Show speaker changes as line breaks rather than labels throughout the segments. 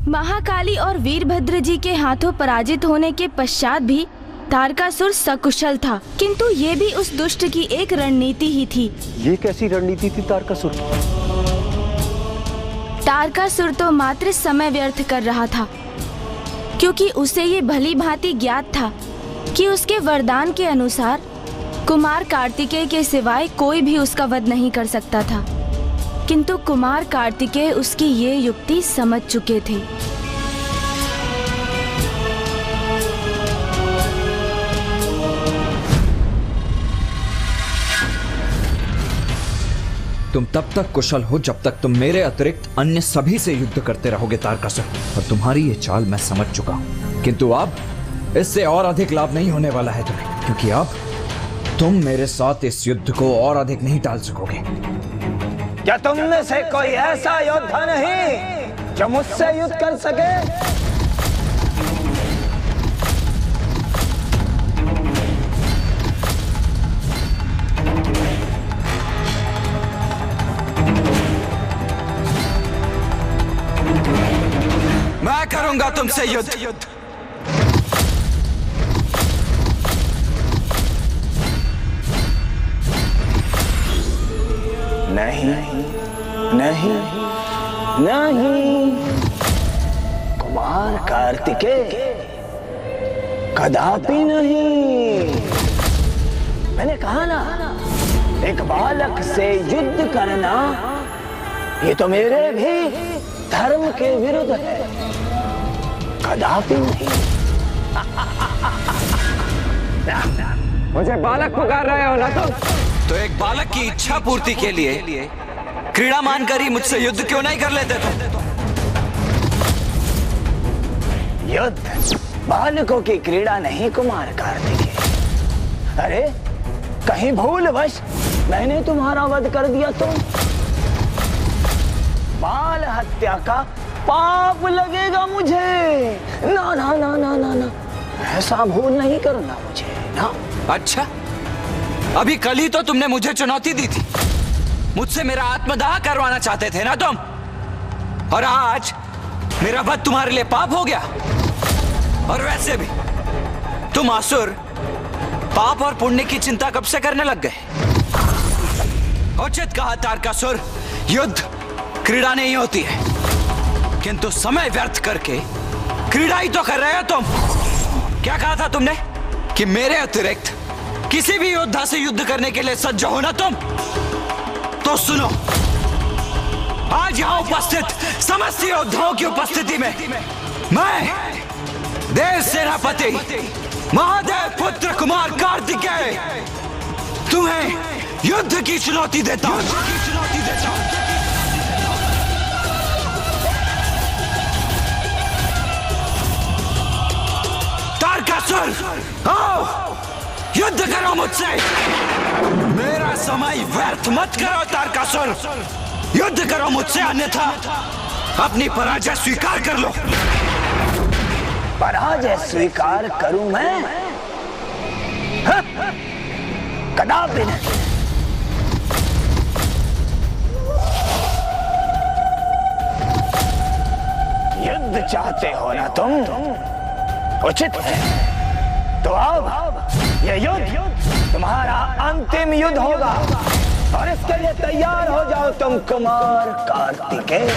महाकाली और वीरभद्र जी के हाथों पराजित होने के पश्चात भी तारकासुर सकुशल था, किंतु ये भी उस दुष्ट की एक रणनीति ही थी।
ये कैसी रणनीति थी तारकासुर?
तारकासुर तो मात्र समय व्यर्थ कर रहा था, क्योंकि उसे ये भली भांति ज्ञात था कि उसके वरदान के अनुसार कुमार कार्तिकेय के सिवाय कोई भी उसका वध नहीं कर सकता था। किंतु कुमार कार्तिकेय उसकी ये युक्ति समझ चुके थे।
तुम तब तक कुशल हो जब तक तुम मेरे अतिरिक्त अन्य सभी से युद्ध करते रहोगे तारकासुर, और तुम्हारी ये चाल मैं समझ चुका हूं। किंतु अब इससे और अधिक लाभ नहीं होने वाला है तुम्हें, क्योंकि अब तुम मेरे साथ इस युद्ध को और अधिक नहीं टाल सकोगे।
क्या तुम में से कोई ऐसा योद्धा नहीं जो मुझसे युद्ध कर सके?
मैं करूंगा तुमसे युद्ध।
नहीं नहीं नहीं, कुमार कार्तिकेय कदापि नहीं। मैंने कहा ना, एक बालक से युद्ध करना ये तो मेरे भी धर्म के विरुद्ध है। कदापि नहीं।
मुझे बालक पुकार रहे हो ना तुम?
तो एक बालक की इच्छा पूर्ति के लिए क्रीड़ा मानकर ही मुझसे युद्ध क्यों नहीं कर लेते तुम?
युद्ध बालकों की क्रीड़ा नहीं कुमार कार्तिकेय। अरे कहीं भूलवश मैंने तुम्हारा वध कर दिया तो बाल हत्या का पाप लगेगा मुझे। ना ना ना ना ना ना, ऐसा भूल नहीं करना मुझे ना।
अच्छा, अभी कल ही तो तुमने मुझे चुनौती दी थी, मुझसे मेरा आत्मदाह करवाना चाहते थे ना तुम, और आज मेरा वध तुम्हारे लिए पाप हो गया। और वैसे भी तुम असुर पाप और पुण्य की चिंता कब से करने लग गए? उचित कहा तारकासुर, युद्ध क्रीड़ा नहीं होती है, किंतु समय व्यर्थ करके क्रीड़ा ही तो कर रहे हो तुम। क्या कहा था तुमने कि मेरे अतिरिक्त किसी भी योद्धा से युद्ध करने के लिए सज्ज हो ना तुम? तो सुनो, आज यहां उपस्थित समस्त योद्धाओं की उपस्थिति में मैं देव सेनापति महादेव पुत्र कुमार कार्तिकेय तुम्हें युद्ध की चुनौती देता हूं। तारकासुर, आओ युद्ध करो मुझसे। मेरा समय व्यर्थ मत करो तारकासुर, युद्ध करो मुझसे, अन्यथा अपनी पराजय स्वीकार कर लो।
पराजय स्वीकार करूं मैं? कदापि नहीं। युद्ध चाहते हो ना तुम? उचित है, तो अब यह युद्ध तुम्हारा अंतिम युद्ध होगा, और इसके लिए तैयार हो जाओ तुम कुमार कार्तिकेय।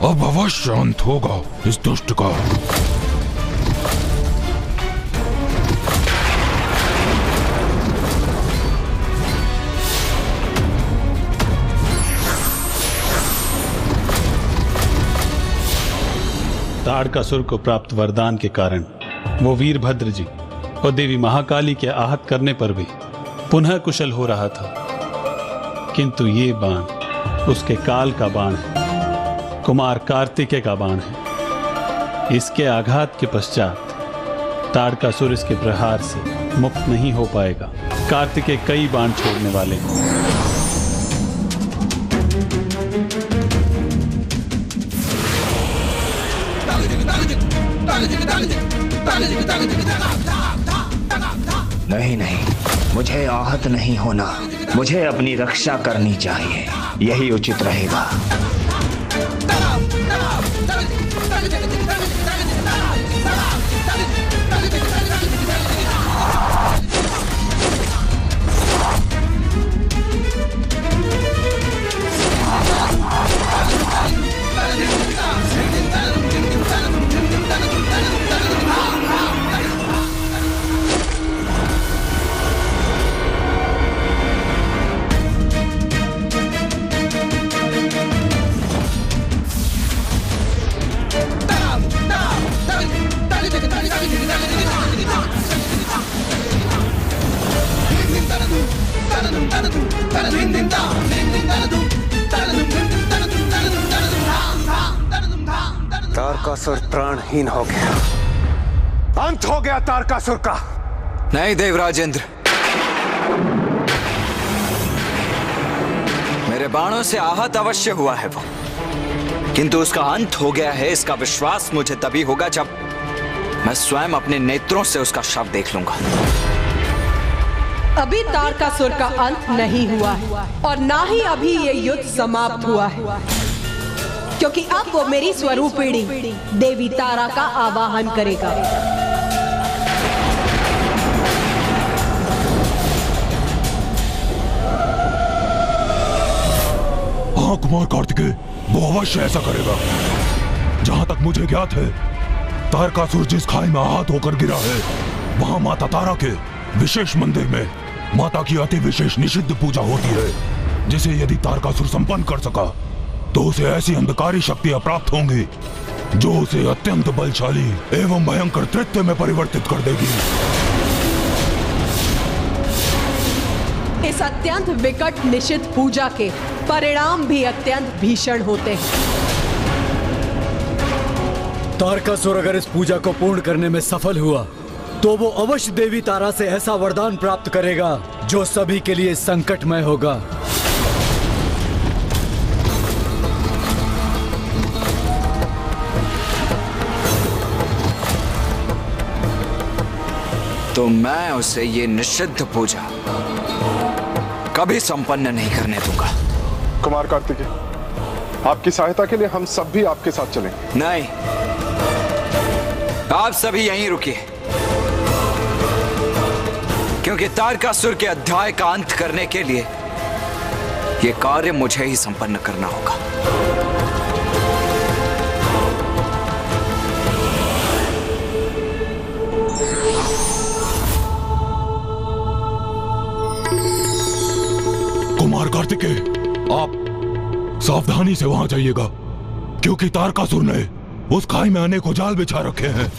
अब अवश्य अंत होगा इस दुष्ट का।
ताड़कासुर को प्राप्त वरदान के कारण वो वीरभद्र जी और देवी महाकाली के आहत करने पर भी पुनः कुशल हो रहा था, किंतु ये बाण उसके काल का बाण है, कुमार कार्तिकेय का बाण है। इसके आघात के पश्चात ताड़कासुर इसके प्रहार से मुक्त नहीं हो पाएगा। कार्तिकेय कई बाण छोड़ने वाले हैं।
नहीं नहीं, मुझे आहत नहीं होना, मुझे अपनी रक्षा करनी चाहिए, यही उचित रहेगा।
तारकासुर प्राणहीन हो गया, अंत हो गया तारकासुर का।
नहीं देवराजेंद्र, मेरे बाणों से आहत अवश्य हुआ है वो, किंतु उसका अंत हो गया है इसका विश्वास मुझे तभी होगा जब मैं स्वयं अपने नेत्रों से उसका शव देख लूंगा।
अभी तारकासुर का अंत नहीं हुआ है और ना ही अभी ये युद्ध समाप्त हुआ है, क्योंकि अब वो मेरी स्वरूपिणी देवी तारा का आवाहन करेगा।
हाँ कुमार कार्तिकेय, वो अवश्य ऐसा करेगा। जहां तक मुझे ज्ञात है, तारकासुर जिस खाई में आहत होकर गिरा है, वहां माता तारा के विशेष मंदिर में माता की अति विशेष निषिद्ध पूजा होती है, जिसे यदि तारकासुर संपन्न कर सका तो उसे ऐसी अंधकारी शक्तियां प्राप्त होंगी जो उसे अत्यंत बलशाली एवं भयंकर तृत्य में परिवर्तित कर देगी।
इस अत्यंत विकट निषिद्ध पूजा के परिणाम भी अत्यंत भीषण होते हैं।
तारकासुर अगर इस पूजा को पूर्ण करने में सफल हुआ तो वो अवश्य देवी तारा से ऐसा वरदान प्राप्त करेगा जो सभी के लिए संकटमय होगा।
तो मैं उसे ये निषिद्ध पूजा कभी संपन्न नहीं करने दूंगा।
कुमार कार्तिकेय, आपकी सहायता के लिए हम सब भी आपके साथ चलेंगे।
नहीं, आप सभी यहीं रुकिए, क्योंकि तारकासुर के अध्याय का अंत करने के लिए यह कार्य मुझे ही संपन्न करना होगा।
कुमार कार्तिकेय, आप सावधानी से वहां जाइएगा, क्योंकि तारकासुर ने उस खाई में अनेकों जाल बिछा रखे हैं।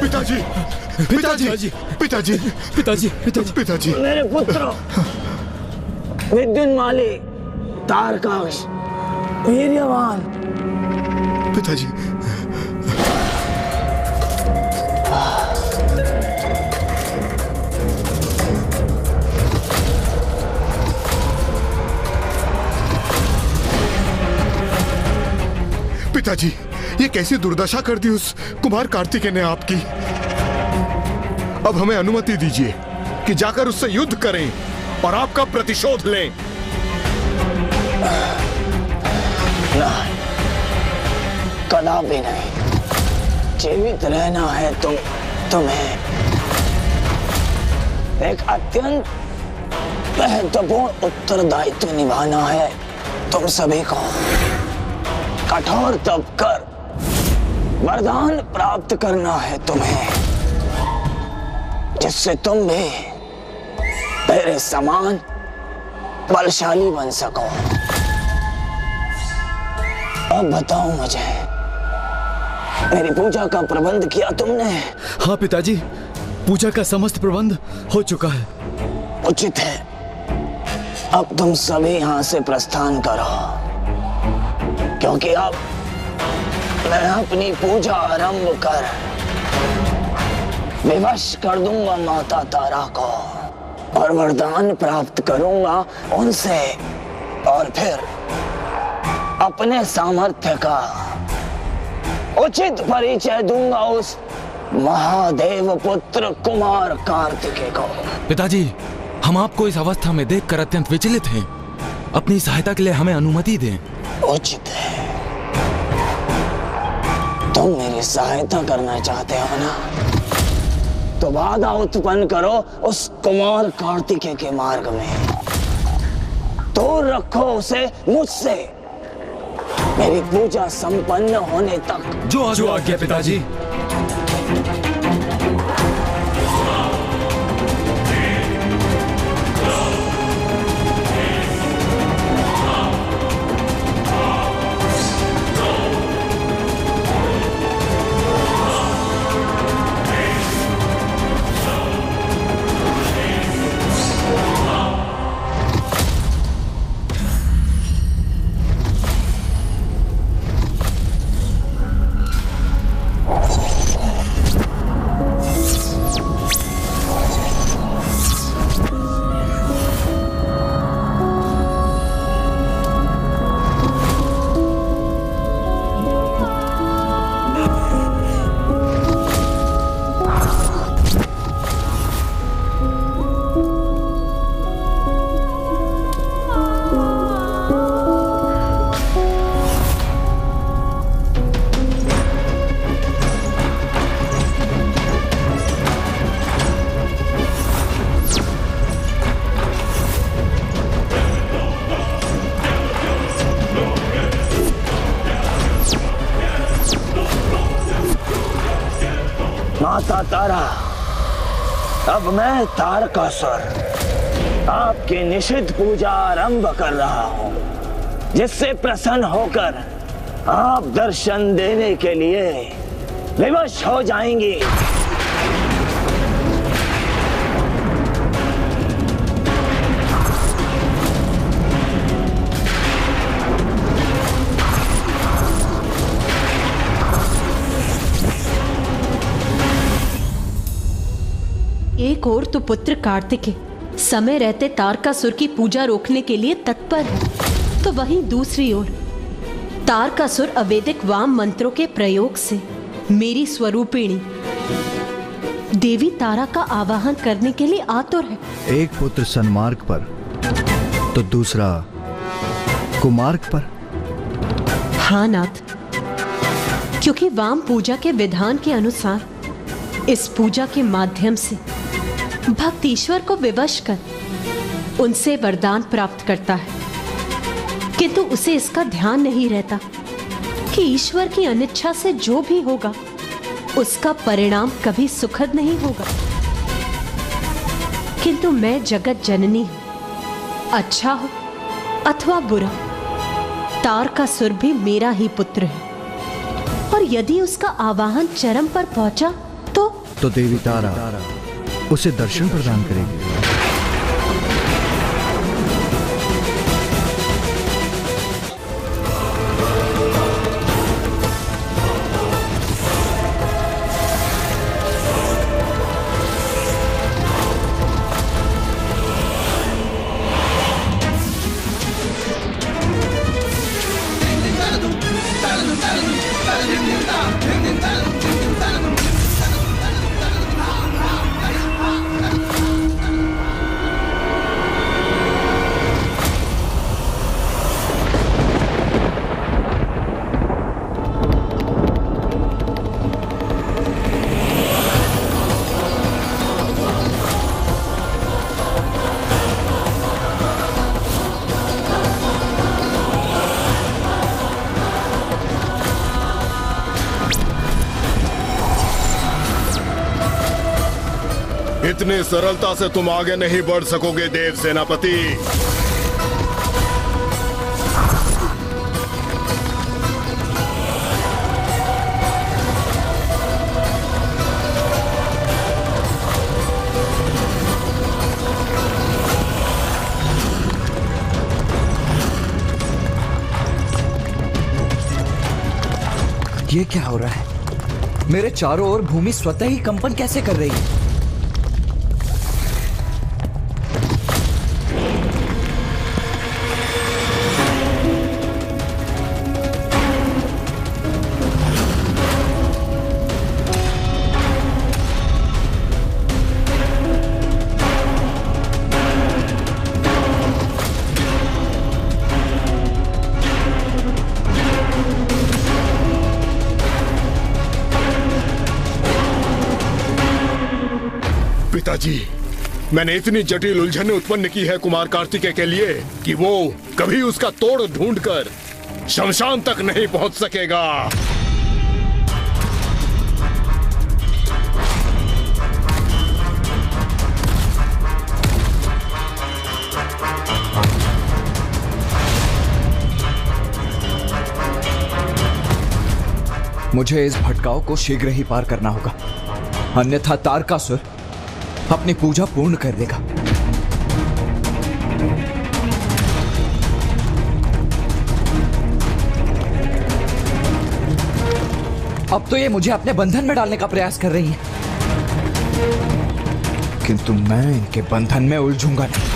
पिताजी, पिताजी, पिताजी, पिताजी, पिताजी, पिताजी।
मेरे पुत्रों, विद्युन्माली, तारकाश, वीर्यवान।
पिताजी। पिताजी, ये कैसी दुर्दशा कर दी उस कुमार कार्तिकेय ने आपकी। अब हमें अनुमति दीजिए कि जाकर उससे युद्ध करें और आपका प्रतिशोध लें।
नहीं, कदापि नहीं। जीवित रहना है तुम्हें एक अत्यंत महत्वपूर्ण उत्तरदायित्व निभाना है। तुम सभी को कठोर तप कर वरदान प्राप्त करना है तुम्हें, जिससे तुम भी मेरे समान बलशाली बन सको। अब बताओ मुझे, मेरी पूजा का प्रबंध किया तुमने?
हाँ पिताजी, पूजा का समस्त प्रबंध हो चुका है।
उचित है, अब तुम सभी यहाँ से प्रस्थान करो, क्योंकि अब मैं अपनी पूजा आरंभ कर विवश कर दूंगा माता तारा को और वरदान प्राप्त करूंगा उनसे, और फिर अपने सामर्थ्य का उचित परिचय दूंगा उस महादेव पुत्र कुमार कार्तिकेय को।
पिताजी, हम आपको इस अवस्था में देखकर अत्यंत विचलित हैं। अपनी सहायता के लिए हमें अनुमति दें।
उचित है, तुम मेरी सहायता करना चाहते हो ना, तो बाधा उत्पन्न करो उस कुमार कार्तिकेय के मार्ग में। दूर रखो उसे मुझसे मेरी पूजा संपन्न होने तक।
जो आज्ञा पिताजी।
माता तारा, अब मैं तारकासुर आपकी निषिद्ध पूजा आरंभ कर रहा हूं, जिससे प्रसन्न होकर आप दर्शन देने के लिए विवश हो जाएंगी।
एक और तो पुत्र कार्तिकेय समय रहते तारकासुर की पूजा रोकने के लिए तत्पर है, तो वहीं दूसरी ओर तारकासुर अवैदिक वाम मंत्रों के प्रयोग से मेरी स्वरूपिणी देवी तारा का आवाहन करने के लिए आतुर है।
एक पुत्र सन्मार्ग पर तो दूसरा कुमार्ग पर।
हाँ नाथ, क्योंकि वाम पूजा के विधान के अनुसार इस पूजा के माध्यम से भक्त ईश्वर को विवश कर उनसे वरदान प्राप्त करता है, किंतु उसे इसका ध्यान नहीं रहता कि ईश्वर की अनिच्छा से जो भी होगा उसका परिणाम कभी सुखद नहीं होगा। किंतु मैं जगत जननी हूं, अच्छा हो अथवा बुरा, तारकासुर भी मेरा ही पुत्र है, और यदि उसका आवाहन चरम पर पहुंचा तो
तो देवी तारा उसे दर्शन प्रदान करेगी।
इतनी सरलता से तुम आगे नहीं बढ़ सकोगे देव सेनापति।
ये क्या हो रहा है? मेरे चारों ओर भूमि स्वतः ही कंपन कैसे कर रही है?
पिताजी, मैंने इतनी जटिल उलझने उत्पन्न की है कुमार कार्तिकेय के लिए कि वो कभी उसका तोड़ ढूंढकर शमशान तक नहीं पहुंच सकेगा।
मुझे इस भटकाव को शीघ्र ही पार करना होगा, अन्यथा तारकासुर अपनी पूजा पूर्ण कर देगा। अब तो ये मुझे अपने बंधन में डालने का प्रयास कर रही है, किंतु मैं इनके बंधन में उलझूंगा नहीं।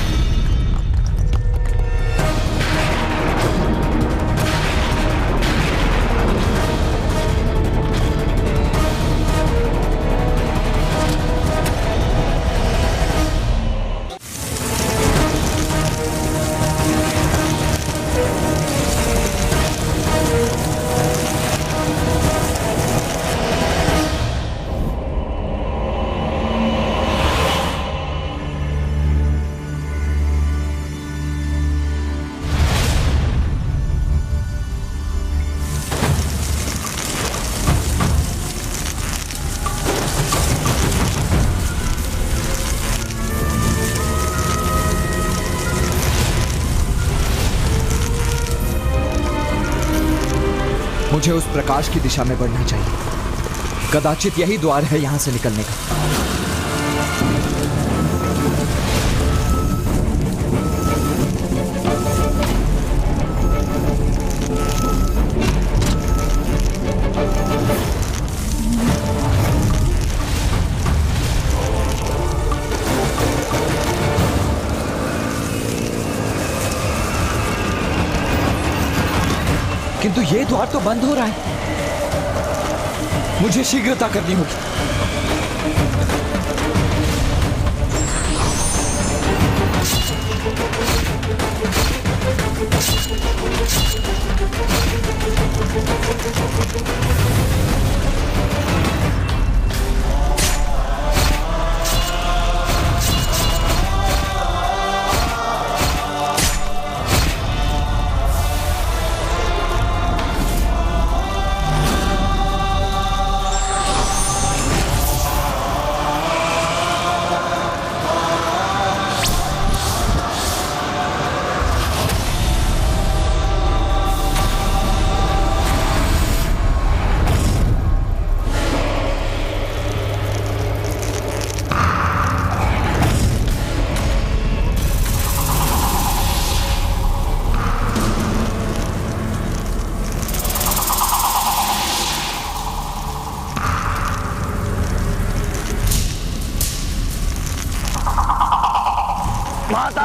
मुझे उस प्रकाश की दिशा में बढ़ना चाहिए। कदाचित यही द्वार है यहां से निकलने का। किंतु ये द्वार तो बंद हो रहा है, मुझे शीघ्रता करनी होगी।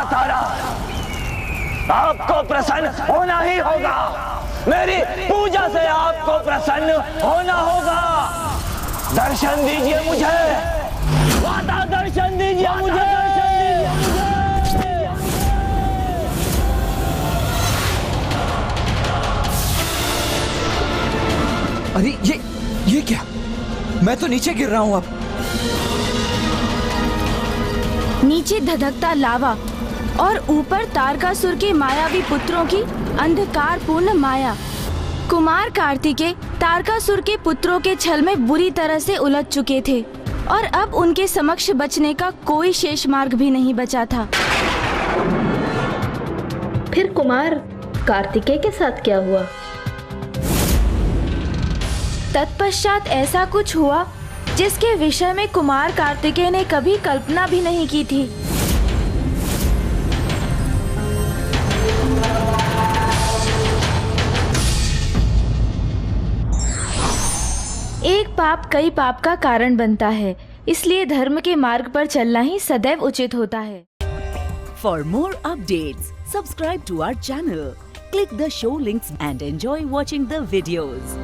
महातारा, आपको प्रसन्न होना ही होगा। मेरी पूजा से आपको प्रसन्न होना होगा। दर्शन दीजिए मुझे माता, दर्शन दीजिए मुझे।
अरे ये क्या? मैं तो नीचे गिर रहा हूं अब।
नीचे धधकता लावा और ऊपर तारकासुर के मायावी पुत्रों की अंधकारपूर्ण माया। कुमार कार्तिकेय तारकासुर के पुत्रों के छल में बुरी तरह से उलझ चुके थे और अब उनके समक्ष बचने का कोई शेष मार्ग भी नहीं बचा था।
फिर कुमार कार्तिकेय के साथ क्या हुआ?
तत्पश्चात ऐसा कुछ हुआ जिसके विषय में कुमार कार्तिकेय ने कभी कल्पना भी नहीं की थी। एक पाप कई पाप का कारण बनता है, इसलिए धर्म के मार्ग पर चलना ही सदैव उचित होता है।
For more updates, subscribe to our channel, click the show links and enjoy watching the videos.